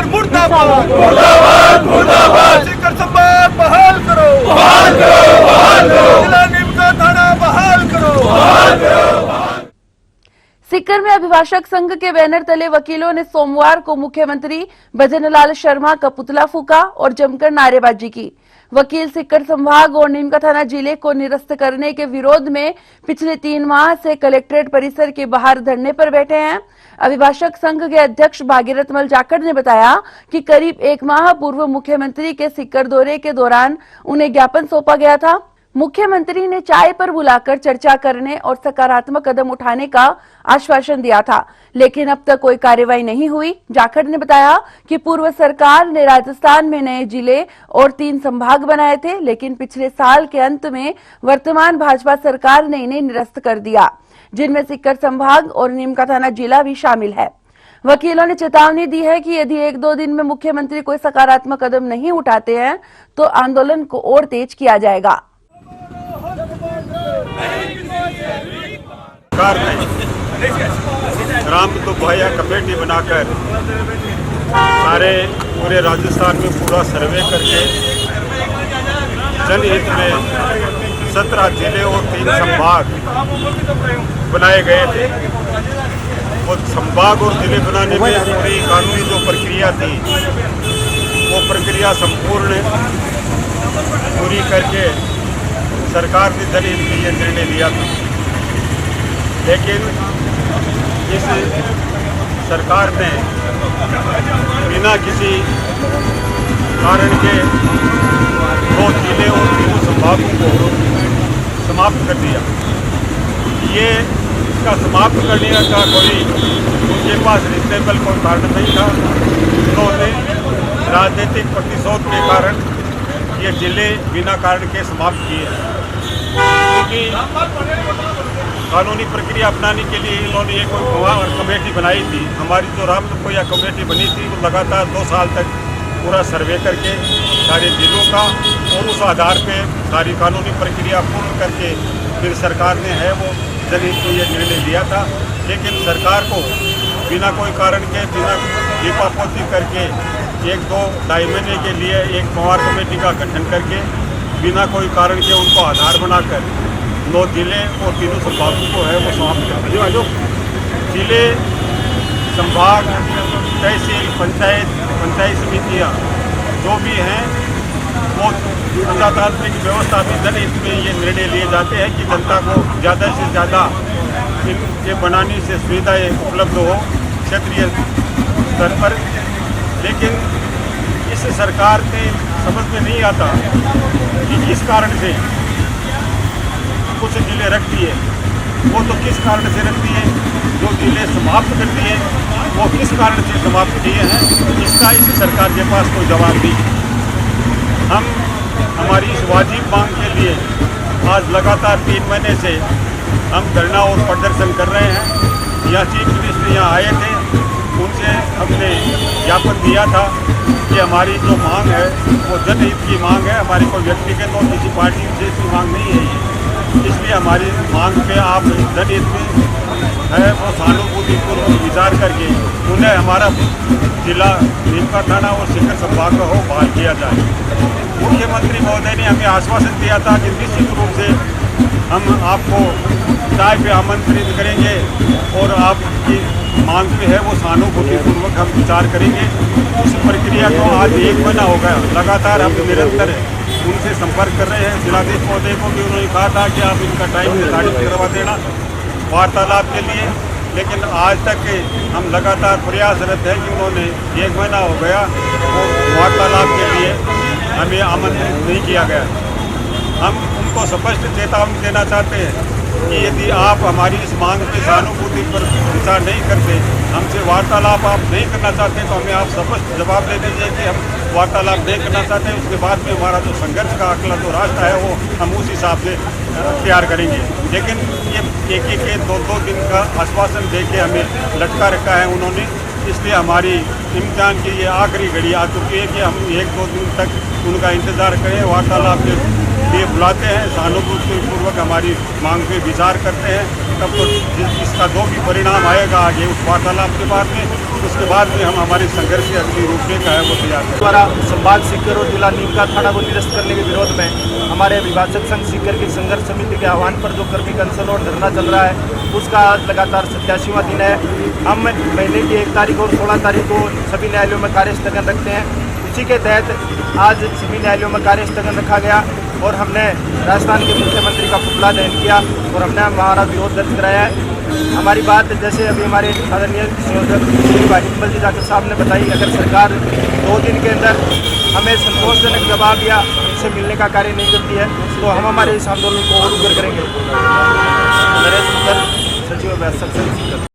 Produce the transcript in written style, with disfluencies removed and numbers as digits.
मुर्दाबाद मुर्दाबाद मुर्दाबाद। शिखर संभाग बहाल करो, बहाल करो, बहाल करो। जिला नीम का थाना बहाल करो, बहाल करो। सीकर में अभिभाषक संघ के बैनर तले वकीलों ने सोमवार को मुख्यमंत्री भजनलाल शर्मा का पुतला फूका और जमकर नारेबाजी की। वकील सीकर संभाग और नीमका थाना जिले को निरस्त करने के विरोध में पिछले 3 माह से कलेक्ट्रेट परिसर के बाहर धरने पर बैठे हैं। अभिभाषक संघ के अध्यक्ष भागीरथ मल जाखड़ ने बताया कि करीब 1 माह पूर्व मुख्यमंत्री के सीकर दौरे के दौरान उन्हें ज्ञापन सौंपा गया था। मुख्यमंत्री ने चाय पर बुलाकर चर्चा करने और सकारात्मक कदम उठाने का आश्वासन दिया था, लेकिन अब तक कोई कार्रवाई नहीं हुई। जाखड़ ने बताया कि पूर्व सरकार ने राजस्थान में नए जिले और 3 संभाग बनाए थे, लेकिन पिछले साल के अंत में वर्तमान भाजपा सरकार ने इन्हें निरस्त कर दिया, जिनमें सीकर संभाग और नीमका थाना जिला भी शामिल है। वकीलों ने चेतावनी दी है कि यदि 1-2 दिन में मुख्यमंत्री कोई सकारात्मक कदम नहीं उठाते हैं तो आंदोलन को और तेज किया जाएगा। सरकार ने ग्राम तो मुहैया कमेटी बनाकर सारे पूरे राजस्थान में पूरा सर्वे करके जनहित में 17 जिले और 3 संभाग बनाए गए थे। वो संभाग और जिले बनाने में पूरी कानूनी जो प्रक्रिया थी वो प्रक्रिया संपूर्ण पूरी करके सरकार ने जनहित में ये निर्णय लिया था, लेकिन इस सरकार ने बिना किसी कारण के 2 जिले और 3 संभागों को समाप्त कर दिया। ये इसका समाप्त करने का कोई उनके पास रिजनेबल कोई कारण नहीं था। उन्होंने राजनीतिक प्रतिशोध के कारण ये जिले बिना कारण के समाप्त किए, क्योंकि कानूनी प्रक्रिया अपनाने के लिए इन्होंने एक कोई कमेटी बनाई थी। हमारी जो रामकोया कमेटी बनी थी वो लगातार 2 साल तक पूरा सर्वे करके सारे जिलों का और उस आधार पे सारी कानूनी प्रक्रिया पूर्ण करके फिर सरकार ने है वो जनहित में ये निर्णय लिया था। लेकिन सरकार को बिना कोई कारण के बिना दीपापोती करके 1-2-2.5 महीने के लिए एक पवार कमेटी का गठन करके बिना कोई कारण के उनको आधार बनाकर 9 जिले और 3 संभागों को है वो समाप्त कर दिया। जो जिले, संभाग, तहसील, पंचायत समितियाँ जो भी हैं वो प्रजातांत्रिक व्यवस्था में जनहित में ये निर्णय लिए जाते हैं कि जनता को ज़्यादा से ज़्यादा इनके बनाने से सुविधाएँ उपलब्ध हो क्षेत्रीय स्तर पर। लेकिन इस सरकार के समझ में नहीं आता कि किस कारण से कुछ जिले रख दिए, वो तो किस कारण से रख दिए, जो जिले समाप्त कर दिए वो किस कारण से समाप्त किए हैं, इसका इस सरकार के पास कोई जवाब नहीं। हम हमारी इस वाजिब मांग के लिए आज लगातार 3 महीने से हम धरना और प्रदर्शन कर रहे हैं। यहाँ चीफ मिनिस्टर यहाँ आए थे, उनसे हमने ज्ञापन दिया था कि हमारी जो मांग है वो जनहित की मांग है, हमारी कोई व्यक्तिगत और किसी पार्टी से इसकी मांग नहीं है ये। इसलिए हमारी मांग पे आप जनहित में है वो सहानुभूतिपूर्वक विचार करके उन्हें हमारा जिला नीमका थाना और सीकर संभाग का हो बहाल किया जाए। मुख्यमंत्री महोदय ने हमें आश्वासन दिया था कि निश्चित रूप से हम आपको चाय पे आमंत्रित करेंगे और आपकी मांग पे है वो सहानुभूतिपूर्वक हम विचार करेंगे। उस प्रक्रिया को आज 1 महीना हो गया, लगातार हम निरंतर उनसे संपर्क कर रहे हैं। जिलाधीश महोदय को भी उन्होंने कहा था कि आप इनका टाइम निर्धारित करवा देना वार्तालाप के लिए, लेकिन आज तक हम लगातार प्रयासरत हैं कि उन्होंने 1 महीना हो गया वो वार्तालाप के लिए हमें आमंत्रित नहीं किया गया। हम उनको स्पष्ट चेतावनी देना चाहते हैं कि यदि आप हमारी इस मांग की सहानुभूति पर विचार नहीं करते, हमसे वार्तालाप आप नहीं करना चाहते, तो हमें आप स्पष्ट जवाब दे दीजिए कि हम वार्तालाप नहीं करना चाहते। उसके बाद में हमारा जो संघर्ष का अगला जो रास्ता है वो हम उस हिसाब से तैयार करेंगे। लेकिन ये एक 2-2 दिन का आश्वासन दे के हमें लटका रखा है उन्होंने, इसलिए हमारी इम्तिहान की ये आखिरी घड़ी आ चुकी है कि हम 1-2 दिन तक उनका इंतज़ार करें, वार्तालाप के लिए बुलाते हैं, सहानुभूतिपूर्वक हमारी मांग पे विचार करते हैं, तब तो इसका जो भी परिणाम आएगा आगे उस वार्तालाप के बाद में, उसके बाद में हम हमारे संघर्ष की अगली रूपरेखा है वो तैयार करें। द्वारा संभाग सीकर और जिला नीम का थाना को निरस्त करने के विरोध में हमारे अभिभाषक संघ सीकर की संघर्ष समिति के आह्वान पर जो कर्मी अनशन और धरना चल रहा है उसका आज लगातार 87वां दिन है। हम महीने की 1 तारीख और 16 तारीख को सभी न्यायालयों में कार्य स्थगन रखते हैं। उसी के तहत आज सभी न्यायालयों में कार्य स्थगन रखा गया और हमने राजस्थान के मुख्यमंत्री का पुतला दहन किया और हमने हमारा विरोध दर्ज कराया है। हमारी बात जैसे अभी हमारे आदरणीय संयोजक श्री भाजपा जी जाकर साहब ने बताई, अगर सरकार 2 दिन के अंदर हमें संतोषजनक जवाब या इससे मिलने का कार्य नहीं करती है तो हम हमारे इस आंदोलन को और उग्र करेंगे। नरेश मुखर, सचिव अभिभाषक संघ सीकर।